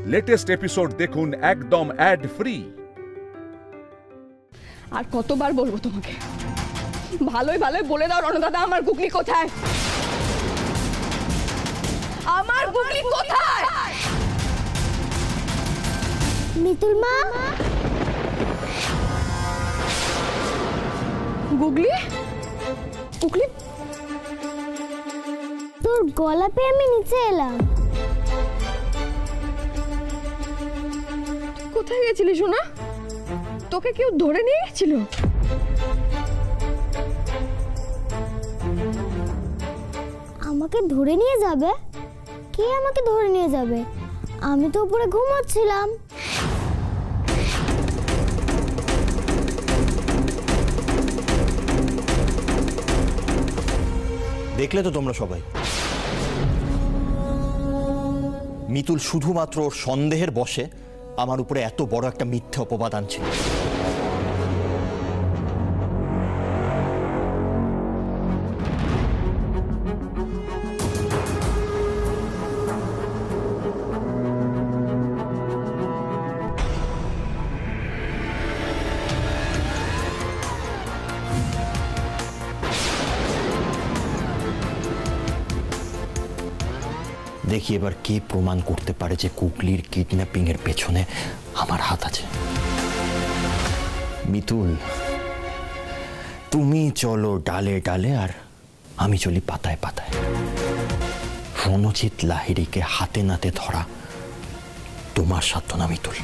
Latest episode দেখুন একদম add free. আর কতবার বলবো তোমাকে, ভালোই ভালোই বলে দাও রণদাদা, আমার গুগলি কোথায়? আমার গুগলি কোথায়? মিতুল মা, গুগলি গুগলি, তোর গলা পেয়ে আমি নিচে এলাম। কোথায় গেছিলি সোনা? তোকে কেউ ধরে নিয়ে গেছিল? আমাকে ধরে নিয়ে যাবে? কে আমাকে ধরে নিয়ে যাবে? আমি তো উপরে ঘুমাচ্ছিলাম। দেখলে তো তোমরা সবাই, মিতুল শুধুমাত্র ওর সন্দেহের বশে আমার উপরে এত বড় একটা মিথ্যে অপবাদ আনছে। দেখি এবার কে প্রমাণ করতে পারে যে কুকলির কিডন্যাপিং এর পেছনে আমার হাত আছে। মিতুল, তুমি চলো ডালে ডালে আর আমি চলি পাতায় পাতায়। রণজিৎ লাহিড়ীকে হাতে নাতে ধরা তোমার সাধ্য না মিতুল।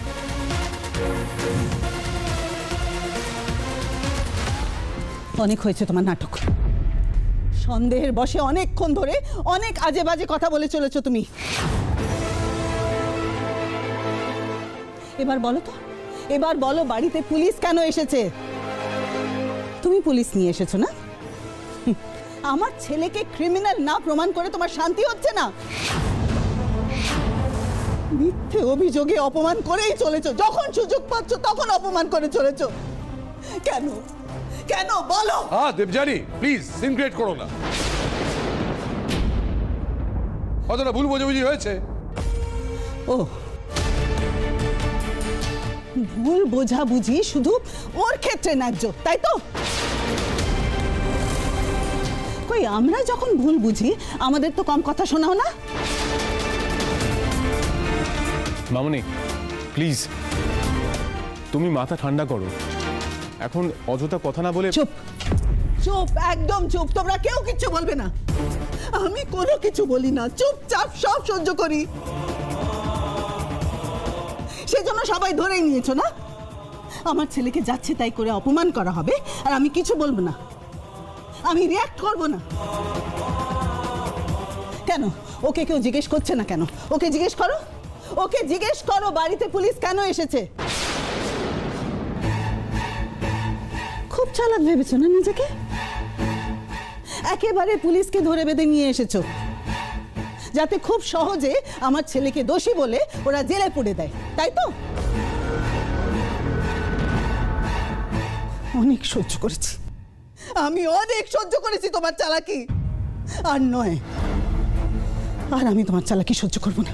অনেক হয়েছে তোমার নাটক। সন্দেহের বশে অনেকক্ষণ ধরে অনেক আজে বাজে কথা বলে চলেছো তুমি। এবার বলো তো, এবার বলো বাড়িতে পুলিশ কেন এসেছে? তুমি পুলিশ নিয়ে এসেছো না? আমার ছেলেকে ক্রিমিনাল না প্রমাণ করে তোমার শান্তি হচ্ছে না? মিথ্যে অভিযোগে অপমান করেই চলেছো, যখন সুযোগ পাচ্ছ তখন অপমান করে চলেছো। কেন কেন বলো? দেবযানী প্লিজ সিন ক্রিয়েট করো না। কতটা ভুল বোঝাবুঝি হয়েছে। ও, ভুল বোঝাবুঝি শুধু ওর ক্ষেত্রে ন্যায্য, তাই তো? কই আমরা যখন ভুল বুঝি আমাদের তো কম কথা শোনাও না? মামনি প্লিজ তুমি মাথা ঠান্ডা করো, এখন অযথা কথা না বলে। চুপ চুপ, একদম চুপ। তোমরা কেউ কিছু বলবে না। আমি কোনো কিছু বলি না, চুপচাপ সব সহ্য করি। সেজন্য সবাই ধরেই নিয়েছো না? আমার ছেলেকে যাচ্ছে তাই করে অপমান করা হবে আর আমি কিছু বলবো না, আমি রিঅ্যাক্ট করব না। কেন ওকে কেউ জিজ্ঞেস করছে না? কেন ওকে জিজ্ঞেস করো, ওকে জিজ্ঞেস করো বাড়িতে পুলিশ কেন এসেছে। খুব চালাক ভেবেছো না নিজেকে? একেবারে পুলিশকে ধরে বেঁধে নিয়ে এসেছো যাতে খুব সহজে আমার ছেলেকে দোষী বলে ওরা জেলে পুড়ে দেয়, তাই তো? অনেক সহ্য করেছি আমি, অনেক সহ্য করেছি তোমার চালাকি। আর নয়, আর আমি তোমার চালাকি সহ্য করব না।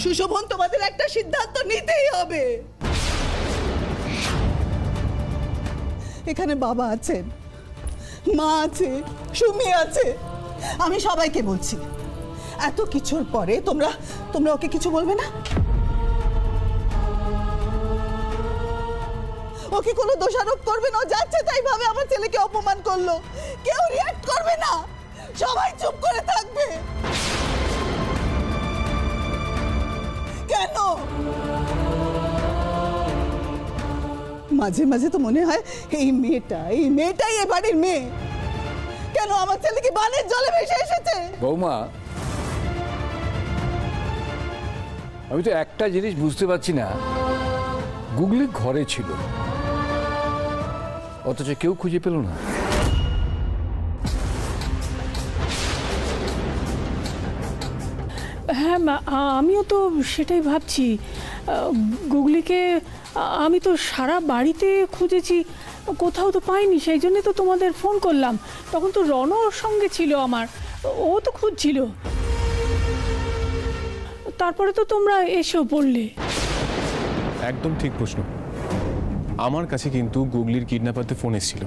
সুশোভন, তোমাদের একটা সিদ্ধান্ত নিতেই হবে। এখানে বাবা আছেন, মা আছে, সুমি আছে, আমি সবাইকে বলছি এত কিছুর পরে তোমরা তোমরা ওকে কিছু বলবে না? ওকে কোনো দোষারোপ করবে না? ও যাচ্ছে তাই ভাবে আমার ছেলেকে অপমান করলো, কেউ রিঅ্যাক্ট করবে না, সবাই চুপ করে থাকবে। কেন? মাঝে মাঝে তো মনে হয় এই মেয়েটাই এ বাড়ির মেয়ে। কেন আমার ছেলেকে বানের জলে ভেসে এসেছে? বৌমা, আমি তো একটা জিনিস বুঝতে পারছি না, গুগলি ঘরে ছিল অথচ কেউ খুঁজে পেল না। হ্যাঁ আমিও তো সেটাই ভাবছি। গুগলিকে আমি তো সারা বাড়িতে খুঁজেছি, কোথাও তো পাইনি, সেই জন্যে তো তোমাদের ফোন করলাম। তখন তো রণর সঙ্গে ছিল আমার, ও তো খুঁজছিল, তারপরে তো তোমরা এসেও পড়লে। একদম ঠিক প্রশ্ন। আমার কাছে কিন্তু গুগলির কিডন্যাপারদের ফোন এসেছিল।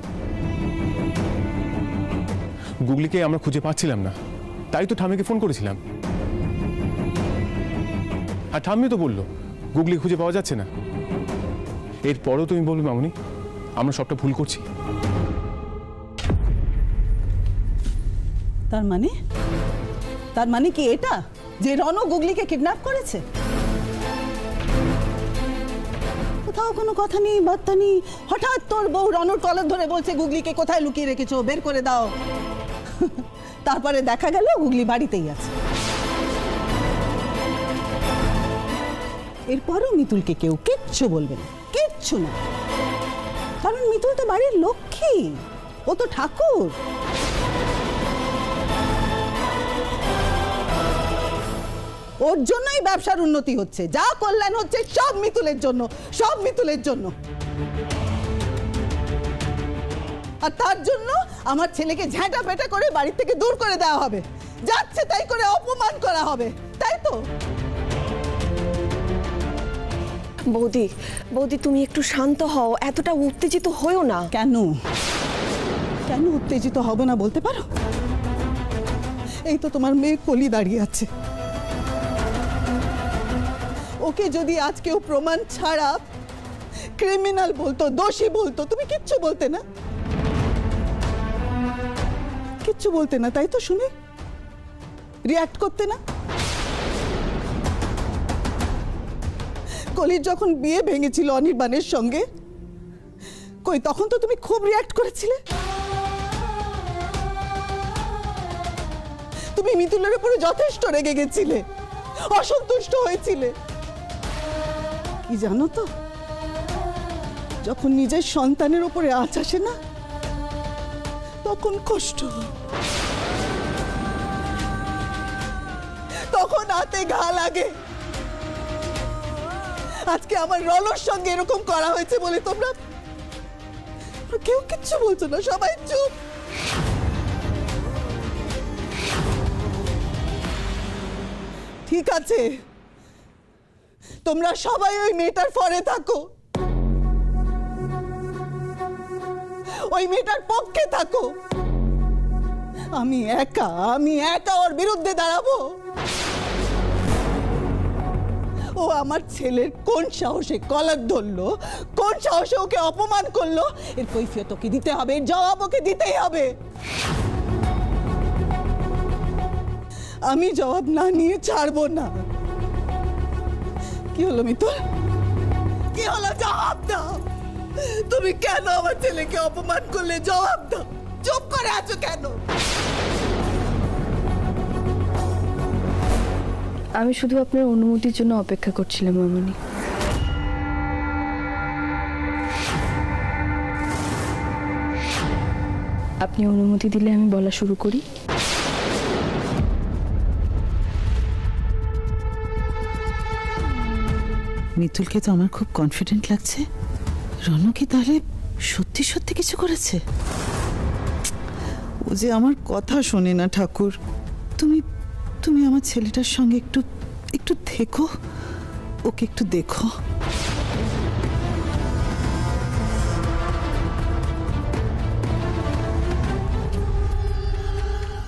গুগলিকে আমরা খুঁজে পাচ্ছিলাম না, তাই তো ঠাম্মিকে ফোন করেছিলাম। আর ঠাম্মি তো বললো গুগলি খুঁজে পাওয়া যাচ্ছে না। এরপরেও তুমি বলবে মামনি আমরা সবটা ভুল করছি? তার মানে কি এটা যে রনু গুগলিকে কিডন্যাপ করেছে? কোথাও কোনো কথা নেই, বার্তা নেই, হঠাৎ তোর বউ রনুর কলার ধরে বলছে গুগলিকে কোথায় লুকিয়ে রেখেছো, বের করে দাও। তারপরে দেখা গেল গুগলি বাড়িতেই আছে। এরপরও মিতুলকে কেউ কিচ্ছু বলবে না, কিচ্ছু না, কারণ মিতুল তো বাড়ির লক্ষ্মী, ও তো ঠাকুর। ওর জন্যই ব্যবসার উন্নতি হচ্ছে, যা কল্যাণ হচ্ছে সব মিতুলের জন্য, সব মিতুলের জন্য। আর তার জন্য আমার ছেলেকে ঝাঁটা পেটা করে বাড়ি থেকে দূর করে দেওয়া হবে, যাচ্ছে তাই করে অপমান করা হবে, তাই তো? বৌদি, বৌদি তুমি একটু শান্ত হও, এতটা উত্তেজিত হও না। কেন কেন উত্তেজিত হব না বলতে পারো? এই তো তোমার মেয়ে কলি দাঁড়িয়ে আছে, ওকে যদি আজ কেউ প্রমাণ ছাড়া ক্রিমিনাল বলতো, দোষী বলতো, তুমি কিচ্ছু বলতে না, কিচ্ছু বলতে না, তাই তো? শুনে রিঅ্যাক্ট করতে না? কলির যখন বিয়ে ভেঙেছিল অনির্বাণের সঙ্গে, কই তখন তো তুমি খুব রিঅ্যাক্ট করেছিলে। তুমি মিতুলের উপরে যথেষ্ট রেগে গেছিলে, অসন্তুষ্ট হয়েছিলে। কি জানো তো, যখন নিজের সন্তানের উপরে আঁচ আসে না, তখন কষ্ট, তখন হাতে ঘা লাগে। আজকে আমার রনর সঙ্গে এরকম করা হয়েছে বলে তোমরা কেউ কিচ্ছু বলছো না, সবাই চুপ। ঠিক আছে, তোমরা সবাই ওই মেয়েটার ফরে থাকো, ওই মেয়েটার পক্ষে থাকো। আমি একা ওর বিরুদ্ধে দাঁড়াবো? ও আমার ছেলের কোন সাহসে কলার ধরলো, কোন সাহসে ওকে অপমান করলো, এর কৈফিয়ত ওকে দিতে হবে, এর জবাব ওকে দিতেই হবে। আমি জবাব না নিয়ে ছাড়বো না। কি হলো মিতুল, কি হলো? জবাব দাও। তুমি কেন আমার ছেলেকে অপমান করলে? জবাব দাও। চুপ করে আছো কেন? আমি শুধু আপনার অনুমতির জন্য অপেক্ষা করছিলাম মামনি। আপনি অনুমতি দিলে আমি বলা শুরু করি। মিতুলকে তো আমার খুব কনফিডেন্ট লাগছে। রনু কি তাহলে সত্যি সত্যি কিছু করেছে? ও যে আমার কথা শোনে না ঠাকুর। তুমি আমার ছেলেটার সঙ্গে একটু থেকো, ওকে একটু দেখো।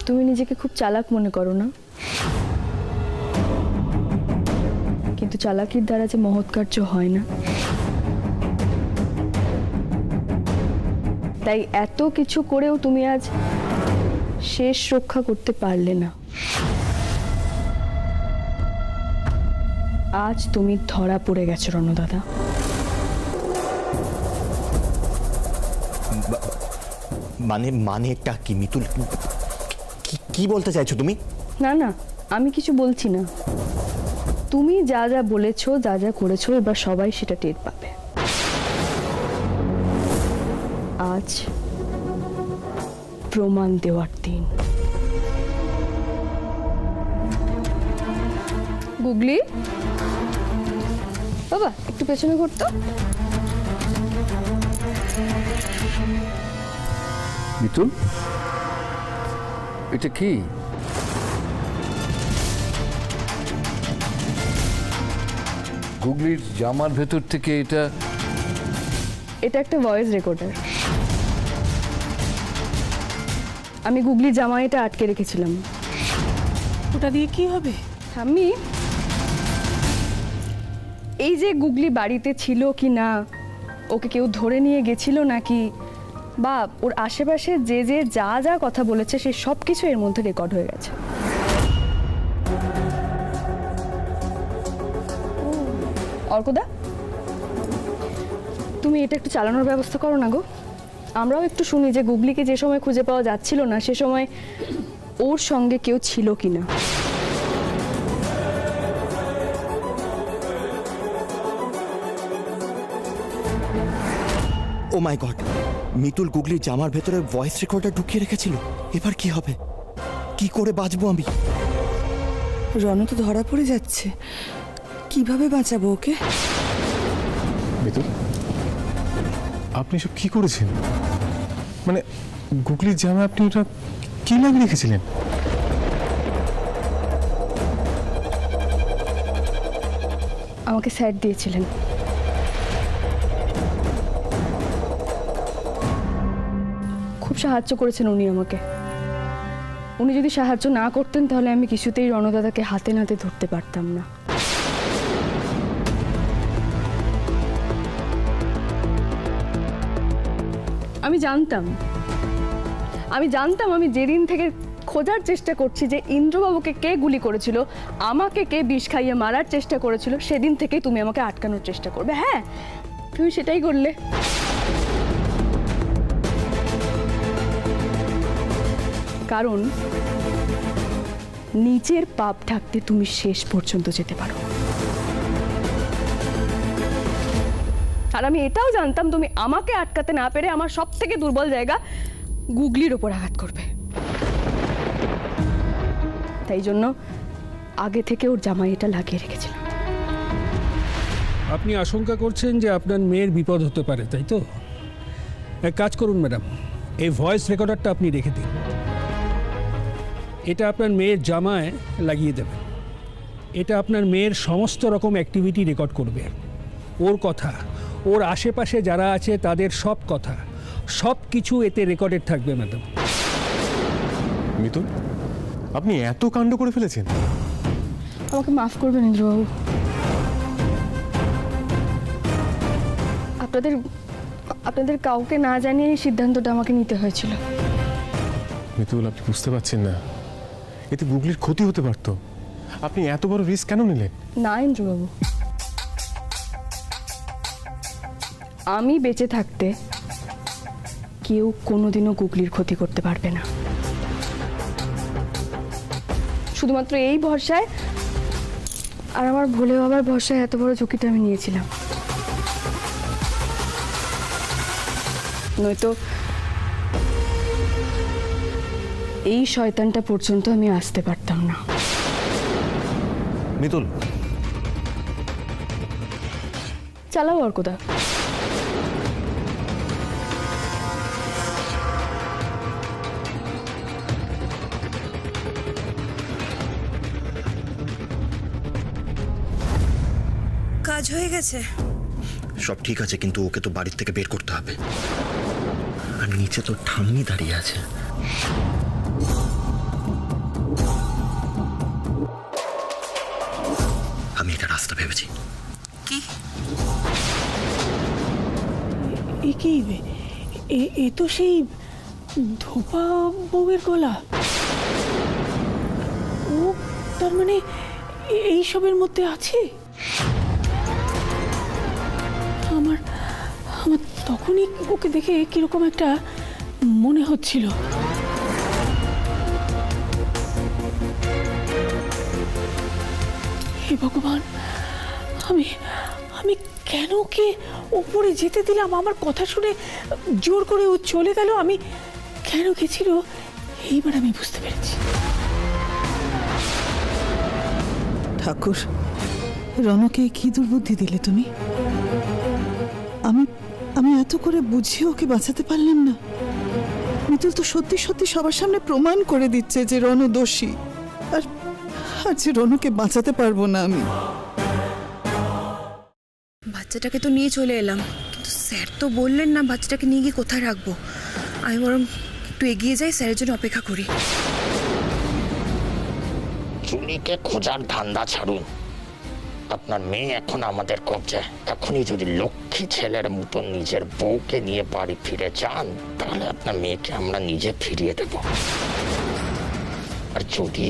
তুমি নিজেকে খুব চালাক মনে করো না, কিন্তু চালাকির দ্বারা যে মহৎ কার্য হয় না। তাই এত কিছু করেও তুমি আজ শেষ রক্ষা করতে পারলে না। আজ তুমি ধরা পড়ে গেছো রণু দাদা। মানেটা কি মিতুল? কি বলতে চাইছো তুমি? না না, আমি কিছু বলছি না। তুমি যা যা বলেছো, যা যা করেছো, এবার সবাই সেটা টের পাবে। আজ প্রমাণ দেওয়ার দিন। গুগলি বাবা, একটু পেছনে ঘুরতো। মিতুল, এটা কি? গুগলির জামার ভেতর থেকে এটা এটা একটা ভয়েস রেকর্ডার। আমি গুগলির জামায় এটা আটকে রেখেছিলাম। ওটা দিয়ে কি হবে? আমি এই যে গুগলি বাড়িতে ছিল কি না, ওকে কেউ ধরে নিয়ে গেছিল নাকি, বা ওর আশেপাশে যে যে যা যা কথা বলেছে সে সব কিছু এর মধ্যে রেকর্ড হয়ে গেছে। অর্কদা, তুমি এটা একটু চালানোর ব্যবস্থা করো না গো। আমরাও একটু শুনি যে গুগলিকে যে সময় খুঁজে পাওয়া যাচ্ছিল না সে সময় ওর সঙ্গে কেউ ছিল কিনা। ও মাই গড, মিতুল গুগলির জামার ভেতরে ভয়েস রেকর্ডার ঢুকিয়ে রেখেছিল। এবার কি হবে? কি করে বাঁচবো আমি? রণ তো ধরা পড়ে যাচ্ছে, কিভাবে বাঁচাবো ওকে? মিতুল, আপনি সব কি করেছেন? মানে গুগলির জামা আপনি ওটা কি লাগিয়ে রেখেছিলেন? আমাকে স্যার দিয়েছিলেন। খুব সাহায্য করেছেন উনি আমাকে। উনি যদি সাহায্য না করতেন তাহলে আমি কিছুতেই রণদাদাকে হাতে নাতে ধরতে পারতাম না। আমি জানতাম আমি যেদিন থেকে খোঁজার চেষ্টা করছি যে ইন্দ্রবাবুকে কে গুলি করেছিল, আমাকে কে বিষ খাইয়ে মারার চেষ্টা করেছিল, সেদিন থেকেই তুমি আমাকে আটকানোর চেষ্টা করবে। হ্যাঁ, তুমি সেটাই করলে। কারণ নিজের পাপ ঢাকতে তুমি শেষ পর্যন্ত যেতে পারো। আর আমি এটাও জানতাম তুমি আমাকে আটকাতে না পেরে আমার সব থেকে দুর্বল জায়গা গুগলির ওপর আঘাত করবে। তাই জন্য আগে থেকে ওর জামাই এটা লাগিয়ে রেখেছিলাম। আপনি আশঙ্কা করছেন যে আপনার মেয়ের বিপদ হতে পারে, তাই তো? এক কাজ করুন ম্যাডাম, এই ভয়েস রেকর্ডারটা আপনি রেখে দিন। এটা আপনার মেয়ের জামায় লাগিয়ে দেবেন। এটা আপনার মেয়ের সমস্ত রকম অ্যাক্টিভিটি রেকর্ড করবে। ওর কথা, ওর আশেপাশে যারা আছে তাদের সব কথা, সব কিছু এতে রেকর্ডেড থাকবে ম্যাডাম। মিতুল, আপনি এত কাণ্ড করে ফেলেছেন। আমাকে মাফ করবেন ইন্দ্রবাবু। আপনাদের কাউকে না জানিয়ে এই সিদ্ধান্তটা আমাকে নিতে হয়েছিল। মিতুল, আপনি বুঝতে পারছেন না, এতে গুগলির ক্ষতি হতে পারত। আপনি এত বড় রিস্ক কেন নিলেন? না ইন্দ্রবাবু, আমি বেঁচে থাকতে কেউ কোনোদিনও গুগলির ক্ষতি করতে পারবে না। শুধুমাত্র এই ভরসায় আর আমার ভোলে বাবার ভরসায় এত বড় ঝুঁকিটা আমি নিয়েছিলাম। নয়তো এই শয়তানটা পর্যন্ত আমি আসতে পারতাম না। মিতুল, চালাও অর্কদা। কাজ হয়ে গেছে? সব ঠিক আছে, কিন্তু ওকে তো বাড়ির থেকে বের করতে হবে। আর নিচে তো ঠাম্মি দাঁড়িয়ে আছে। আমি একটা রাস্তা ভেবেছি। কি? এ তো সেই ধোপা বউয়ের গলা। ও তার মানে এইসবের মধ্যে আছে? আমার তখনই ওকে দেখে কিরকম একটা মনে হচ্ছিল। হে ভগবান, আমি কেন ওকে ওপরে যেতে দিলাম? আমার কথা শুনে জোর করে ও চলে গেল। আমি কেন গেছিল এইবার আমি বুঝতে পেরেছি। ঠাকুর, রণকে কি দুর্বুদ্ধি দিলে তুমি? আমি এত করে বুঝিয়ে ওকে বাঁচাতে পারলাম না। মিতুল তো সত্যি সত্যি সবার সামনে প্রমাণ করে দিচ্ছে যে রণ দোষী, আর যে রণকে বাঁচাতে পারবো না আমি। বাচ্চাটাকে তো নিয়ে চলে এলাম, কিন্তু স্যার তো বললেন না বাচ্চাটাকে নিয়ে গিয়ে কোথায় রাখবো। আমি বরং একটু এগিয়ে যাই, স্যারের জন্য অপেক্ষা করি। চুনিকে খোঁজার ধান্দা ছাড়ুন। আপনার মেয়ে এখন আমাদের কবজায়। এখনই যদি লক্ষ্মী ছেলের মতো নিজের বউকে নিয়ে বাড়ি ফিরে যান, তাহলে আপনার মেয়েকে আমরা নিজে ফিরিয়ে দেব। আর যদি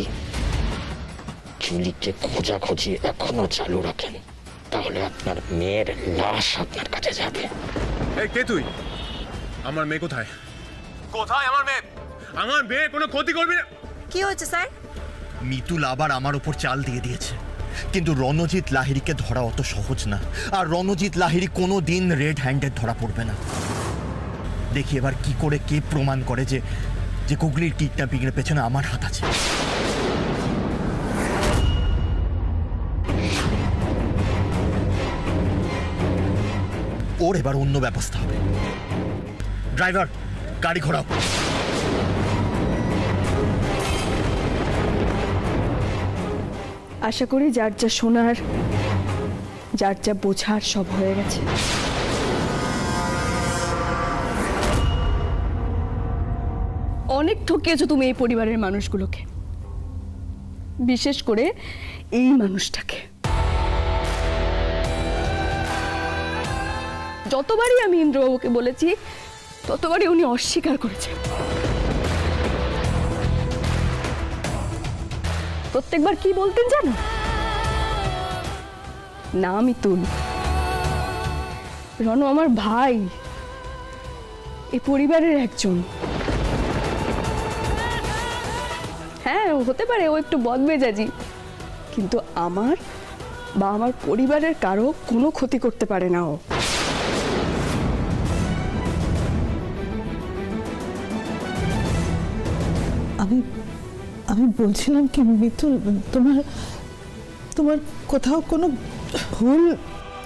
চুনিকে খোঁজাখুঁজি এখনো চালু রাখেন, তাহলে আপনার মেয়ের লাশ আপনার কাছে যাবে। এই কে তুই? আমার মেয়ে কোথায়? কোথায় আমার মেয়ে? আমার মেয়ে কোনো ক্ষতি করবি না। কি হয়েছে স্যার? মিতুল আবার আমার উপর চাল দিয়ে দিয়েছে, কিন্তু রণজিৎ লাহিড়িকে ধরা অত সহজ না। আর রণজিৎ লাহিড়ি কোনো দিন রেড হ্যান্ডেড ধরা পড়বে না। দেখি এবার কি করে কে প্রমাণ করে যে যে গুগলির কিডন্যাপিং এর পেছনে আমার হাত আছে। ওর এবার অন্য ব্যবস্থা হবে। ড্রাইভার, গাড়ি ঘোরাও। আশা করি যার যা শোনার, যার যা বোঝার সব হয়ে গেছে। অনেক ঠকিয়েছো তুমি এই পরিবারের মানুষগুলোকে, বিশেষ করে এই মানুষটাকে। যতবারই আমি ইন্দ্রবাবুকে বলেছি, ততবারই উনি অস্বীকার করেছেন। প্রত্যেকবার কি বলতেন জানো? না মিতুল, রণ আমার ভাই, এই পরিবারের একজন। হ্যাঁ, হতে পারে ও একটু বদমেজাজি, কিন্তু আমার বা আমার পরিবারের কারো কোনো ক্ষতি করতে পারে না ও। আমি বলছিলাম কি মিতুল, তোমার কোথাও কোনো ভুল।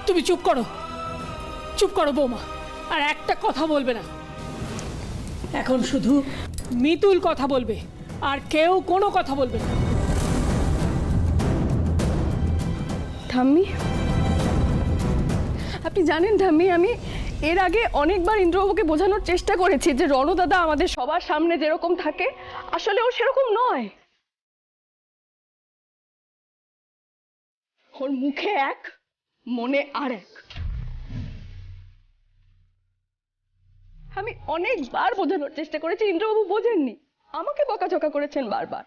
তুমি চুপ করো, চুপ করো বৌমা, আর একটা কথা বলবে না। এখন শুধু মিতুল কথা বলবে, আর কেউ কোনো কথা বলবে না। ঠাম্মি, আপনি জানেন ঠাম্মি, আমি এর আগে অনেকবার ইন্দ্রবাবুকে বোঝানোর চেষ্টা করেছি যে রণদাদা আমাদের সবার সামনে যেরকম থাকে, আসলে ও সেরকম নয়। ওর মুখে এক, মনে আর এক। আমি অনেকবার বোঝানোর চেষ্টা করেছি, ইন্দ্রবাবু বোঝেননি, আমাকে বকাঝকা করেছেন বারবার।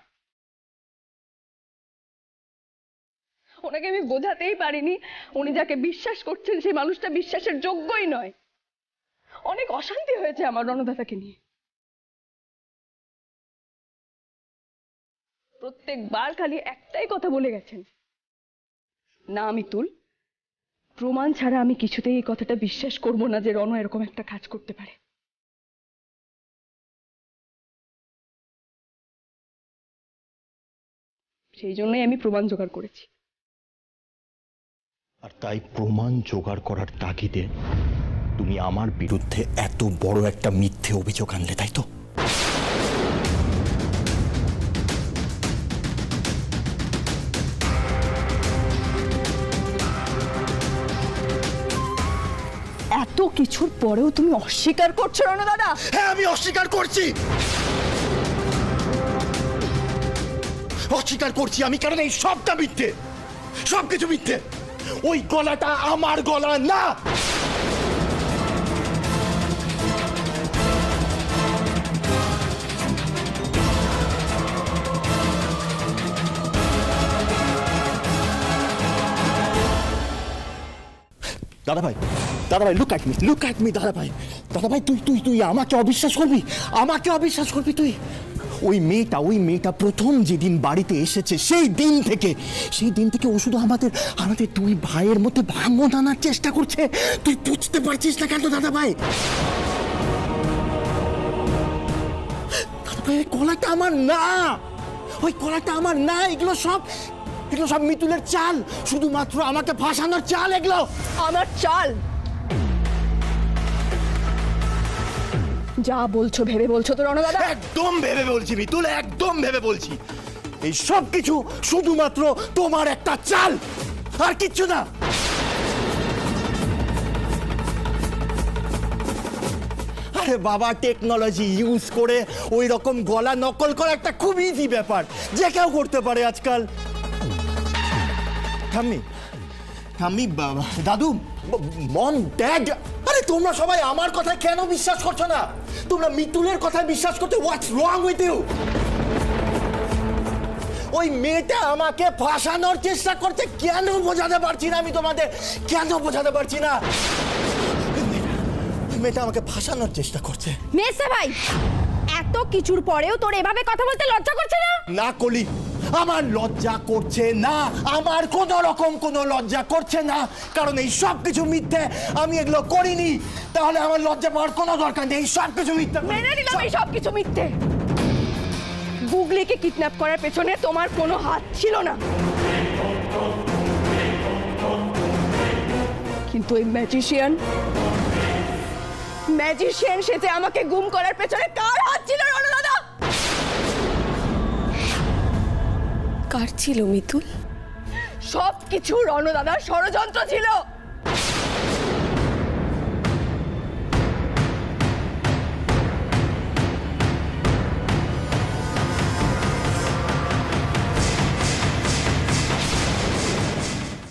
ওনাকে আমি বোঝাতেই পারিনি উনি যাকে বিশ্বাস করছেন সেই মানুষটা বিশ্বাসের যোগ্যই নয়। অনেক অশান্তি হয়েছে আমার রণদাদাকে নিয়ে। প্রত্যেকবার খালি একটাই কথা বলে গেছেন, না মিতুল, প্রমাণ ছাড়া আমি কিছুতেই এই কথাটা বিশ্বাস করব না যে রণ এরকম একটা কাজ করতে পারে। সেই জন্যই আমি প্রমাণ জোগাড় করেছি। আর তাই প্রমাণ জোগাড় করার তাগিদে তুমি আমার বিরুদ্ধে এত বড় একটা মিথ্যে অভিযোগ আনলে, তাই তো? এত কিছুর পরেও তুমি অস্বীকার করছো রণদাদা? হ্যাঁ, আমি অস্বীকার করছি। অস্বীকার করছি আমি, কারণ এই সবটা মিথ্যে, সবকিছু মিথ্যে। ওই গলাটা আমার গলা না। দাদা ভাই, লুক অ্যাট মি দাদা ভাই, তুই আমাকে অবিশ্বাস করবি? আমাকে অবিশ্বাস করবি তুই? ওই মেয়েটা প্রথম যেদিন বাড়িতে এসেছে সেই দিন থেকে ও শুধু আমাদের দুই ভাইয়ের মধ্যে ভাঙন আনার চেষ্টা করছে। তুই বুঝতে পারছিস না কেন দাদা ভাই? ওই কলাটা আমার না, ওই কলাটা আমার না। এগুলো সব মিতুলের চাল, শুধুমাত্র আমাকে ফাঁসানোর চাল। এগুলো আমার চাল? যা বলছো ভেবে বলছো তো রণদাদা? একদম ভেবে বলছি মিতুল, একদম ভেবে বলছি। এই সব কিছু শুধুমাত্র তোমার একটা চাল, আর কিচ্ছু না। আরে বাবা, টেকনোলজি ইউজ করে ওই রকম গলা নকল করা একটা খুব ইজি ব্যাপার, যে কেউ করতে পারে আজকাল। ঠাম্মি, ঠাম্মি, দাদু, মম, ড্যাড, আরে তোমরা সবাই আমার কথা কেন বিশ্বাস করছো না? তোমরা মিতুলের কথা বিশ্বাস করতে, হোয়াটস রং উইথ ইউ? ওই মেয়েটা আমাকে ফাঁসানোর চেষ্টা করতে, কেন বোঝাতে পারছি না আমি তোমাদের, কেন বোঝাতে পারছি না? মেয়েটা আমাকে ফাঁসানোর চেষ্টা করছে। মেসে ভাই, এত কিছুর পরেও তোর এভাবে কথা বলতে লজ্জা করছে না? না কলি, আমার লজ্জা করছে না, আমার কোন রকম কোনো লজ্জা করছে না, কারণ এই সব কিছু মিথ্যে, আমি এগুলো করিনি। তাহলে আমার লজ্জা পাওয়ার কোনো দরকার নেই, এই সব কিছু মিথ্যে। মেনে নিলাম এই সব কিছু মিথ্যে। গুগলিকে কিডন্যাপ করার পেছনে তোমার কোনো হাত ছিল না, কিন্তু ওই ম্যাজিশিয়ান সেজে আমাকে গুম করার পেছনে কার হাত ছিল রণু দাদা? কার ছিল মিতুল? সব কিছু রণু দাদার ষড়যন্ত্র ছিল।